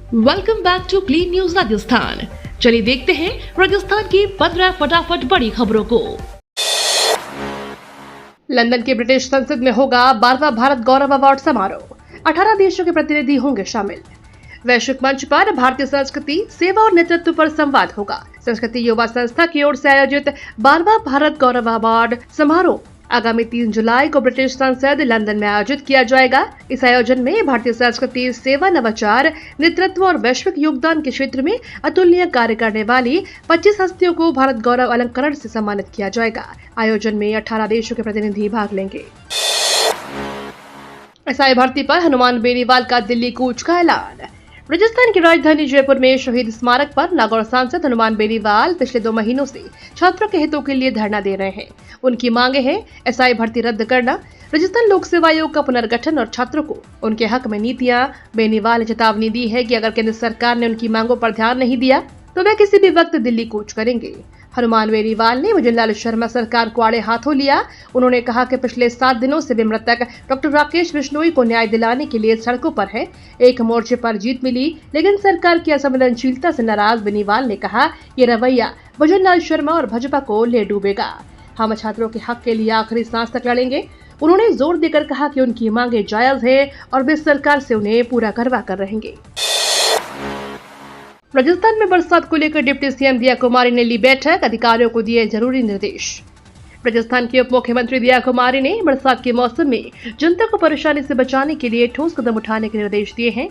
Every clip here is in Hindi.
Welcome back to clean news Rajasthan. चलिए देखते हैं राजस्थान की 15 फटाफट बड़ी खबरों को। लंदन के ब्रिटिश संसद में होगा 12वां भारत गौरव अवार्ड समारोह। 18 देशों के प्रतिनिधि होंगे शामिल। वैश्विक मंच पर भारतीय संस्कृति, सेवा और नेतृत्व पर संवाद होगा। संस्कृति युवा संस्था की ओर से आयोजित 12वां भारत गौरव अवार्ड समारोह आगामी 3 जुलाई को ब्रिटिश संसद लंदन में आयोजित किया जाएगा। इस आयोजन में भारतीय संस्कृति, सेवा, नवाचार, नेतृत्व और वैश्विक योगदान के क्षेत्र में अतुलनीय कार्य करने वाली 25 हस्तियों को भारत गौरव अलंकरण से सम्मानित किया जाएगा। आयोजन में 18 देशों के प्रतिनिधि भाग लेंगे। एसआई भर्ती पर हनुमान बेनीवाल का दिल्ली कूच का ऐलान। राजस्थान की राजधानी जयपुर में शहीद स्मारक पर नागौर सांसद हनुमान बेनीवाल पिछले 2 महीनों से छात्रों के हितों के लिए धरना दे रहे हैं। उनकी मांगे हैं एसआई भर्ती रद्द करना, राजस्थान लोक सेवा आयोग का पुनर्गठन और छात्रों को उनके हक में नीतियां। बेनीवाल ने चेतावनी दी है कि अगर केंद्र सरकार ने उनकी मांगों पर ध्यान नहीं दिया तो वे किसी भी वक्त दिल्ली कूच करेंगे। हनुमान बेनीवाल ने भजनलाल शर्मा सरकार को आड़े हाथों लिया। उन्होंने कहा कि पिछले 7 दिनों से वे मृतक डॉक्टर राकेश बिश्नोई को न्याय दिलाने के लिए सड़कों पर है। एक मोर्चे पर जीत मिली, लेकिन सरकार की असंवेदनशीलता से नाराज बेनीवाल ने कहा, ये रवैया भजनलाल शर्मा और भाजपा को ले डूबेगा। हम छात्रों के हक के लिए आखिरी सांस तक लड़ेंगे। उन्होंने जोर देकर कहा कि उनकी मांगे जायज है और वे सरकार से उन्हें पूरा करवा कर रहेंगे। राजस्थान में बरसात को लेकर डिप्टी सीएम दिया कुमारी ने ली बैठक, अधिकारियों को दिए जरूरी निर्देश। राजस्थान के उप मुख्यमंत्री दिया कुमारी ने बरसात के मौसम में जनता को परेशानी से बचाने के लिए ठोस कदम उठाने के निर्देश दिए हैं।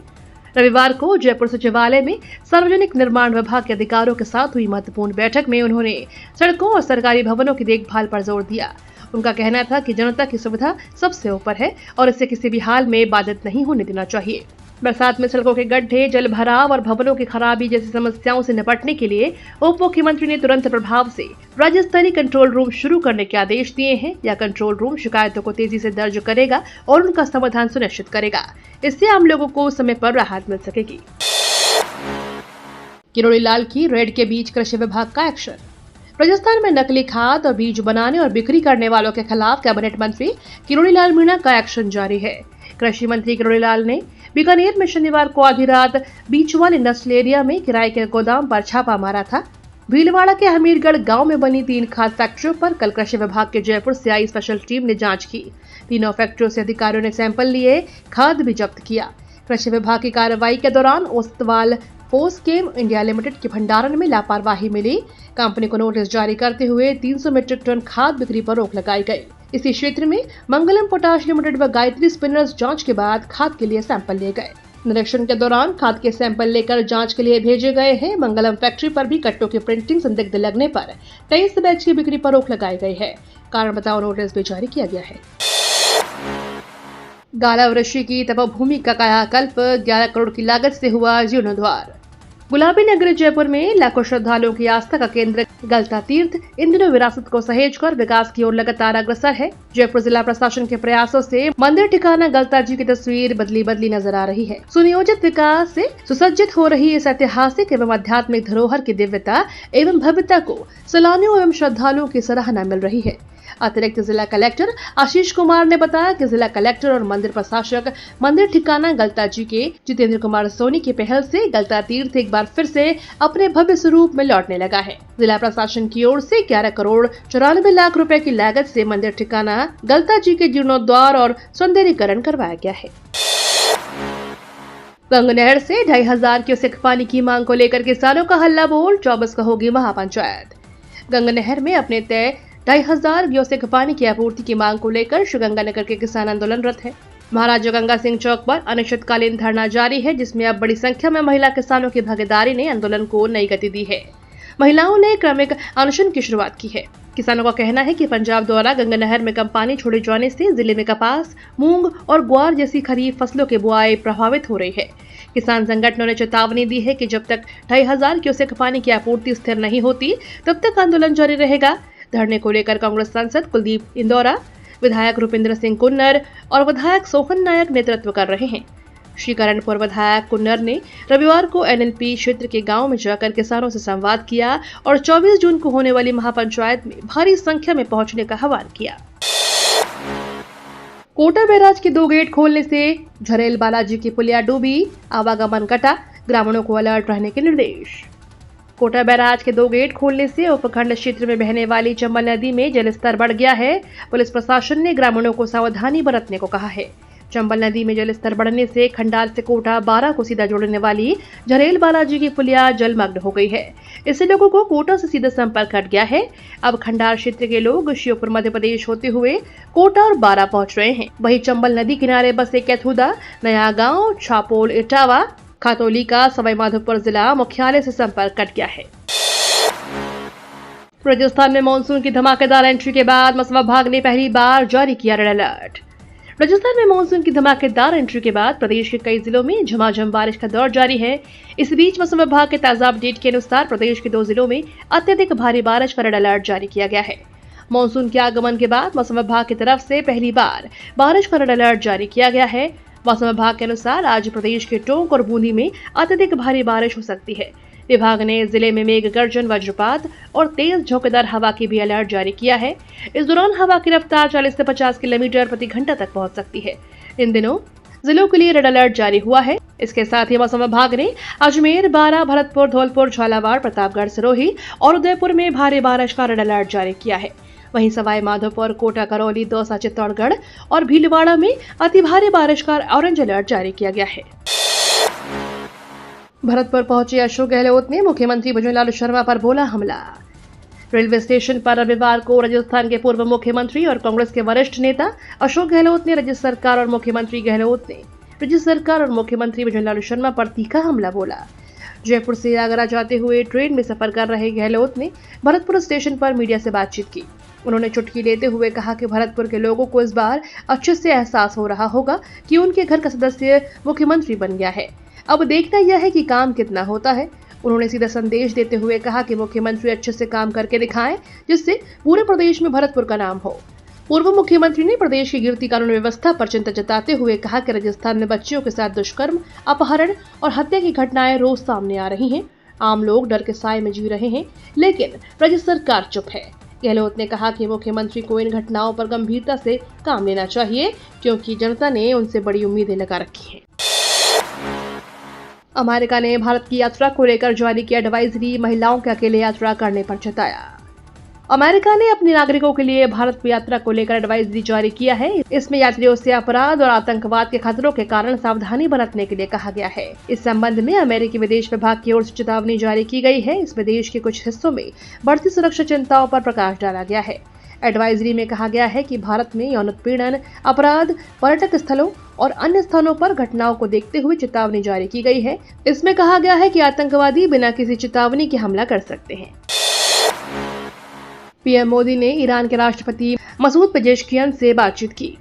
रविवार को जयपुर सचिवालय में सार्वजनिक निर्माण विभाग के अधिकारियों के साथ हुई महत्वपूर्ण बैठक में उन्होंने सड़कों और सरकारी भवनों की देखभाल पर जोर दिया। उनका कहना था कि जनता की सुविधा सबसे ऊपर है और इसे किसी भी हाल में बाधित नहीं होने देना चाहिए। बरसात में सड़कों के गड्ढे, जल भराव और भवनों की खराबी जैसी समस्याओं से निपटने के लिए उप मुख्यमंत्री ने तुरंत प्रभाव से राज्य स्तरीय कंट्रोल रूम शुरू करने के आदेश दिए हैं। यह कंट्रोल रूम शिकायतों को तेजी से दर्ज करेगा और उनका समाधान सुनिश्चित करेगा। इससे आम लोगों को समय पर राहत मिल सकेगी। किरोड़ी लाल की रेड के बीच कृषि विभाग का एक्शन। राजस्थान में नकली खाद और बीज बनाने और बिक्री करने वालों के खिलाफ कैबिनेट मंत्री किरोड़ी लाल मीणा का एक्शन जारी है। कृषि मंत्री किरोड़ी लाल ने बीकानेर में शनिवार को आधी रात बीच वाले नस्ल एरिया में किराए के गोदाम पर छापा मारा था। भीलवाड़ा के हमीरगढ़ गांव में बनी 3 खाद फैक्ट्रियों पर कल कृषि विभाग के जयपुर से आई स्पेशल टीम ने जांच की। तीनों फैक्ट्रियों से अधिकारियों ने सैंपल लिए, खाद भी जब्त किया। कृषि विभाग की कार्रवाई के दौरान ओस्तवाल पोस्टकेम इंडिया लिमिटेड के भंडारण में लापरवाही मिली। कंपनी को नोटिस जारी करते हुए 300 मीट्रिक टन खाद बिक्री पर रोक लगाई गई। इसी क्षेत्र में मंगलम पोटाश लिमिटेड व गायत्री स्पिनर्स जांच के बाद खाद के लिए सैंपल लिए गए। निरीक्षण के दौरान खाद के सैंपल लेकर जांच के लिए भेजे गए हैं। मंगलम फैक्ट्री पर भी कट्टों की प्रिंटिंग संदिग्ध लगने पर 23 बैच की बिक्री पर रोक लगाई गई है। कारण बताओ नोटिस भी जारी किया गया है। गालावृषि की तपोभूमि का कायाकल्प 11 करोड़ की लागत से हुआ जीर्णोद्धार। गुलाबी नगरी जयपुर में लाखों श्रद्धालुओं की आस्था का केंद्र गलता तीर्थ इन दिनों विरासत को सहेजकर विकास की ओर लगातार अग्रसर है। जयपुर जिला प्रशासन के प्रयासों से मंदिर ठिकाना गलता जी की तस्वीर बदली नजर आ रही है। सुनियोजित विकास से सुसज्जित हो रही इस ऐतिहासिक एवं आध्यात्मिक धरोहर की दिव्यता एवं भव्यता को सैलानियों एवं श्रद्धालुओं की सराहना मिल रही है। अतिरिक्त जिला कलेक्टर आशीष कुमार ने बताया कि जिला कलेक्टर और मंदिर प्रशासक मंदिर ठिकाना गलता जी के जितेंद्र कुमार सोनी की पहल से गलता तीर्थ एक बार फिर से अपने भव्य स्वरूप में लौटने लगा है। जिला प्रशासन की ओर से 11 करोड़ 94 लाख रुपए की लागत से मंदिर ठिकाना गलता जी के जीर्णोद्धार और सौंदर्यीकरण करवाया गया है। गंगनहर से 2500 क्यूसेक पानी की मांग को लेकर किसानों का हल्ला बोल। 24 को होगी महापंचायत। गंगनहर में अपने तय 2500 क्यूसेक पानी की आपूर्ति की मांग को लेकर श्रीगंगानगर के किसान आंदोलनरत है। महाराजा गंगा सिंह चौक पर अनिश्चितकालीन धरना जारी है, जिसमें अब बड़ी संख्या में महिला किसानों की भागीदारी ने आंदोलन को नई गति दी है। महिलाओं ने क्रमिक अनशन की शुरुआत की है। किसानों का कहना है कि पंजाब द्वारा गंगानहर में कम पानी छोड़े जाने से जिले में कपास, मूंग और ग्वार जैसी खरीफ फसलों की बुआई प्रभावित हो रही है। किसान संगठनों ने चेतावनी दी है कि जब तक 2500 क्यूसेक पानी की आपूर्ति स्थिर नहीं होती तब तक आंदोलन जारी रहेगा। धरने को लेकर कांग्रेस सांसद कुलदीप इंदौरा, विधायक रुपिंदर सिंह कुन्नर और विधायक सोहन नायक नेतृत्व कर रहे हैं। श्रीकरणपुर विधायक कुन्नर ने रविवार को एनएलपी क्षेत्र के गांव में जाकर किसानों से संवाद किया और 24 जून को होने वाली महापंचायत में भारी संख्या में पहुंचने का आह्वान किया। कोटा बैराज के 2 गेट खोलने से झरेल बालाजी की पुलिया डूबी, आवागमन कटा। ग्रामीणों को अलर्ट रहने के निर्देश। कोटा बैराज के 2 गेट खोलने से उपखंड क्षेत्र में बहने वाली चंबल नदी में जलस्तर बढ़ गया है। पुलिस प्रशासन ने ग्रामीणों को सावधानी बरतने को कहा है। चंबल नदी में जलस्तर बढ़ने से खंडार से कोटा 12 को सीधा जोड़ने वाली झरेल बालाजी की पुलिया जलमग्न हो गई है। इससे लोगों को कोटा से सीधा संपर्क कट गया है। अब खंडार क्षेत्र के लोग श्योपुर मध्य प्रदेश होते हुए कोटा और 12 पहुंच रहे हैं। वहीं चंबल नदी किनारे बसे कैथुदा, नया गांव, छापोल, इटावा, खातौली का सवाईमाधोपुर जिला मुख्यालय से संपर्क कट गया है। राजस्थान में मानसून की धमाकेदार एंट्री के बाद मौसम विभाग ने पहली बार जारी किया रेड अलर्ट। राजस्थान में मानसून की धमाकेदार एंट्री के बाद प्रदेश के कई जिलों में झमाझम बारिश का दौर जारी है। इस बीच मौसम विभाग के ताजा अपडेट के अनुसार प्रदेश के 2 जिलों में अत्यधिक भारी बारिश का रेड अलर्ट जारी किया गया है। मानसून के आगमन के बाद मौसम विभाग की तरफ से पहली बार बारिश का रेड अलर्ट जारी किया गया है। मौसम विभाग के अनुसार आज प्रदेश के टोंक और बूंदी में अत्यधिक भारी बारिश हो सकती है। विभाग ने जिले में मेघ गर्जन, वज्रपात और तेज झोंकेदार हवा की भी अलर्ट जारी किया है। इस दौरान हवा की रफ्तार 40 से 50 किलोमीटर प्रति घंटा तक पहुंच सकती है। इन दिनों जिलों के लिए रेड अलर्ट जारी हुआ है। इसके साथ ही मौसम विभाग ने अजमेर, बारां, भरतपुर, धौलपुर, झालावाड़, प्रतापगढ़, सिरोही और उदयपुर में भारी बारिश का रेड अलर्ट जारी किया है। वहीं सवाईमाधोपुर, कोटा, करौली, दौसा, चित्तौड़गढ़ और भीलवाड़ा में अति भारी बारिश का ऑरेंज अलर्ट जारी किया गया है। भरतपुर पहुंचे अशोक गहलोत ने मुख्यमंत्री भजनलाल शर्मा पर बोला हमला। रेलवे स्टेशन पर रविवार को राजस्थान के पूर्व मुख्यमंत्री और कांग्रेस के वरिष्ठ नेता अशोक गहलोत ने राज्य सरकार और मुख्यमंत्री भजनलाल शर्मा पर तीखा हमला बोला। जयपुर से आगरा जाते हुए ट्रेन में सफर कर रहे गहलोत ने भरतपुर स्टेशन पर मीडिया से बातचीत की। उन्होंने चुटकी लेते हुए कहा कि भरतपुर के लोगों को इस बार अच्छे से एहसास हो रहा होगा कि उनके घर का सदस्य मुख्यमंत्री बन गया है। अब देखना यह है कि काम कितना होता है। उन्होंने सीधा संदेश देते हुए कहा कि मुख्यमंत्री अच्छे से काम करके दिखाएं, जिससे पूरे प्रदेश में भरतपुर का नाम हो। पूर्व मुख्यमंत्री ने प्रदेश की गिरती कानून व्यवस्था पर चिंता जताते हुए कहा कि राजस्थान में बच्चियों के साथ दुष्कर्म, अपहरण और हत्या की घटनाएं रोज सामने आ रही हैं। आम लोग डर के साए में जी रहे हैं, लेकिन राज्य सरकार चुप है। गहलोत ने कहा कि मुख्यमंत्री को इन घटनाओं पर गंभीरता से काम लेना चाहिए, क्योंकि जनता ने उनसे बड़ी उम्मीदें लगा रखी हैं। अमेरिका ने भारत की यात्रा को लेकर जारी किया एडवाइजरी, महिलाओं के अकेले यात्रा करने पर चेताया। अमेरिका ने अपने नागरिकों के लिए भारत की यात्रा को लेकर एडवाइजरी जारी किया है। इसमें यात्रियों से अपराध और आतंकवाद के खतरों के कारण सावधानी बरतने के लिए कहा गया है। इस संबंध में अमेरिकी विदेश विभाग की ओर से चेतावनी जारी की गई है। इसमें देश के कुछ हिस्सों में बढ़ती सुरक्षा चिंताओं पर प्रकाश डाला गया है। एडवाइजरी में कहा गया है कि भारत में यौन उत्पीड़न, अपराध, पर्यटक स्थलों और अन्य स्थानों पर घटनाओं को देखते हुए चेतावनी जारी की गई है। इसमें कहा गया है कि आतंकवादी बिना किसी चेतावनी के हमला कर सकते हैं। पीएम मोदी ने ईरान के राष्ट्रपति मसूद पेजेश्कियान से बातचीत की।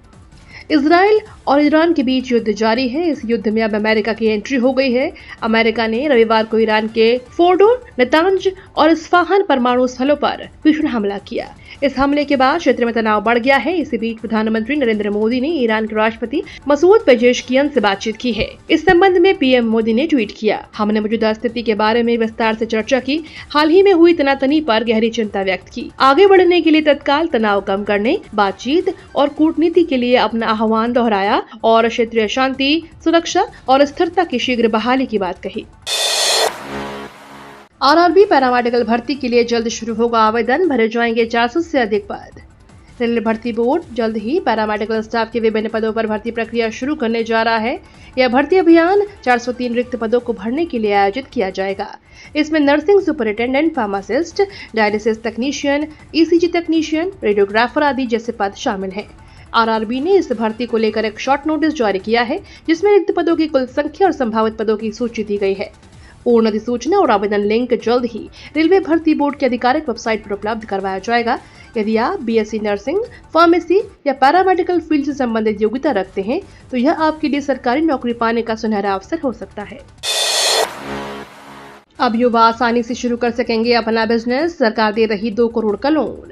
इजराइल और ईरान के बीच युद्ध जारी है। इस युद्ध में अब अमेरिका की एंट्री हो गई है। अमेरिका ने रविवार को ईरान के फोर्डो, नेतांज और इस्फहान परमाणु स्थलों पर भीषण हमला किया। इस हमले के बाद क्षेत्र में तनाव बढ़ गया है। इसी बीच प्रधानमंत्री नरेंद्र मोदी ने ईरान के राष्ट्रपति मसूद पेजेश्कियान से बातचीत की है। इस संबंध में पीएम मोदी ने ट्वीट किया, हमने मौजूदा स्थिति के बारे में विस्तार से चर्चा की, हाल ही में हुई तनातनी पर गहरी चिंता व्यक्त की। आगे बढ़ने के लिए तत्काल तनाव कम करने, बातचीत और कूटनीति के लिए अपना आह्वान दोहराया और क्षेत्रीय शांति, सुरक्षा और स्थिरता की शीघ्र बहाली की बात कही। आरआरबी पैरामेडिकल भर्ती के लिए जल्द शुरू होगा आवेदन, भरे जाएंगे 400 से अधिक पद। रेलवे भर्ती बोर्ड जल्द ही पैरामेडिकल स्टाफ के विभिन्न पदों पर भर्ती प्रक्रिया शुरू करने जा रहा है। यह भर्ती अभियान 403 रिक्त पदों को भरने के लिए आयोजित किया जाएगा। इसमें नर्सिंग सुपरिटेंडेंट, फार्मासिस्ट, डायलिसिस तकनीशियन, ईसीजी तकनीशियन, रेडियोग्राफर आदि जैसे पद शामिल हैं। आरआरबी ने इस भर्ती को लेकर एक शॉर्ट नोटिस जारी किया है, जिसमें रिक्त पदों की कुल संख्या और संभावित पदों की सूची दी गई है। पूर्ण अधिसूचना और आवेदन लिंक जल्द ही रेलवे भर्ती बोर्ड की आधिकारिक वेबसाइट पर उपलब्ध करवाया जाएगा। यदि आप बीएससी नर्सिंग, फार्मेसी या पैरामेडिकल फील्ड से संबंधित योग्यता रखते हैं, तो यह आपके लिए सरकारी नौकरी पाने का सुनहरा अवसर हो सकता है। अब युवा आसानी से शुरू कर सकेंगे अपना बिजनेस, सरकार दे रही 2 करोड़ का लोन।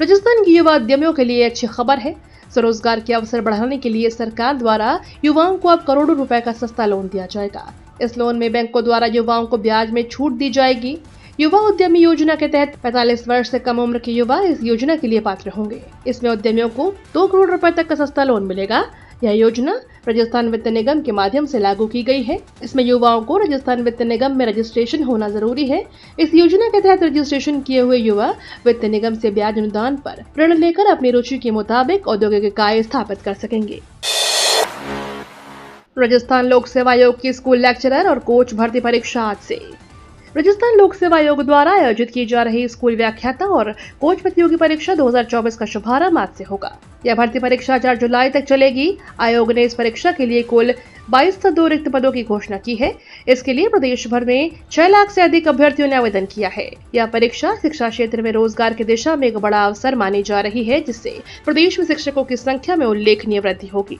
राजस्थान के युवा उद्यमियों के लिए अच्छी खबर है। स्वरोजगार के अवसर बढ़ाने के लिए सरकार द्वारा युवाओं को अब करोड़ों रुपए का सस्ता लोन दिया जाएगा। इस लोन में बैंकों द्वारा युवाओं को ब्याज में छूट दी जाएगी। युवा उद्यमी योजना के तहत 45 वर्ष से कम उम्र के युवा इस योजना के लिए पात्र होंगे। इसमें उद्यमियों को 2 करोड़ रुपए तक का सस्ता लोन मिलेगा। यह योजना राजस्थान वित्त निगम के माध्यम से लागू की गई है। इसमें युवाओं को राजस्थान वित्त निगम में रजिस्ट्रेशन होना जरूरी है। इस योजना के तहत रजिस्ट्रेशन किए हुए युवा वित्त निगम से ब्याज अनुदान पर ऋण लेकर अपनी रुचि के मुताबिक औद्योगिक इकाई स्थापित कर सकेंगे। राजस्थान लोक सेवा आयोग की स्कूल लेक्चरर और कोच भर्ती परीक्षा आज से। राजस्थान लोक सेवा आयोग द्वारा आयोजित की जा रही स्कूल व्याख्याता और कोच प्रतियोगी परीक्षा 2024 का शुभारंभ आज से होगा। यह भर्ती परीक्षा 4 जुलाई तक चलेगी। आयोग ने इस परीक्षा के लिए कुल 2202 रिक्त पदों की घोषणा की है। इसके लिए प्रदेश भर में 6 लाख से अधिक अभ्यर्थियों ने आवेदन किया है। यह परीक्षा शिक्षा क्षेत्र में रोजगार की दिशा में एक बड़ा अवसर मानी जा रही है, जिससे प्रदेश में शिक्षकों की संख्या में उल्लेखनीय वृद्धि होगी।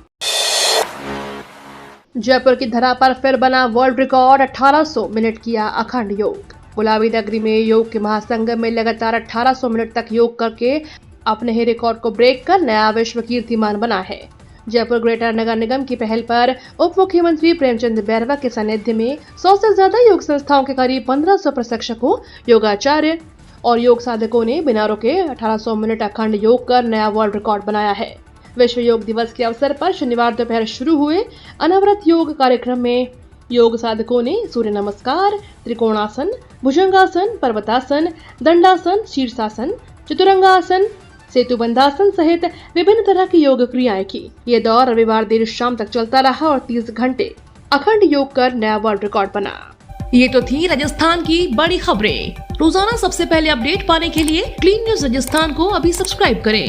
जयपुर की धरा पर फिर बना वर्ल्ड रिकॉर्ड, 1800 मिनट किया अखंड योग। गुलाबी नगरी में योग के महासंगम में लगातार 1800 मिनट तक योग करके अपने ही रिकॉर्ड को ब्रेक कर नया विश्व कीर्तिमान बना है। जयपुर ग्रेटर नगर निगम की पहल पर उप मुख्यमंत्री प्रेमचंद बैरवा के सानिध्य में 100 से ज्यादा योग संस्थाओं के करीब 1500 प्रशिक्षकों, योगाचार्य और योग साधकों ने बिना रुके 1800 मिनट अखंड योग कर नया वर्ल्ड रिकॉर्ड बनाया है। विश्व योग दिवस के अवसर पर शनिवार दोपहर शुरू हुए अनवरत योग कार्यक्रम में योग साधकों ने सूर्य नमस्कार, त्रिकोणासन, भुजंगासन, पर्वतासन, दंडासन, शीर्षासन, चतुरंगासन, सेतुबंधासन सहित विभिन्न तरह की योग क्रियाएं की। ये दौर रविवार देर शाम तक चलता रहा और 30 घंटे अखंड योग कर नया वर्ल्ड रिकॉर्ड बना। ये तो थी राजस्थान की बड़ी खबरें। रोजाना सबसे पहले अपडेट पाने के लिए क्लीन न्यूज राजस्थान को अभी सब्सक्राइब करें।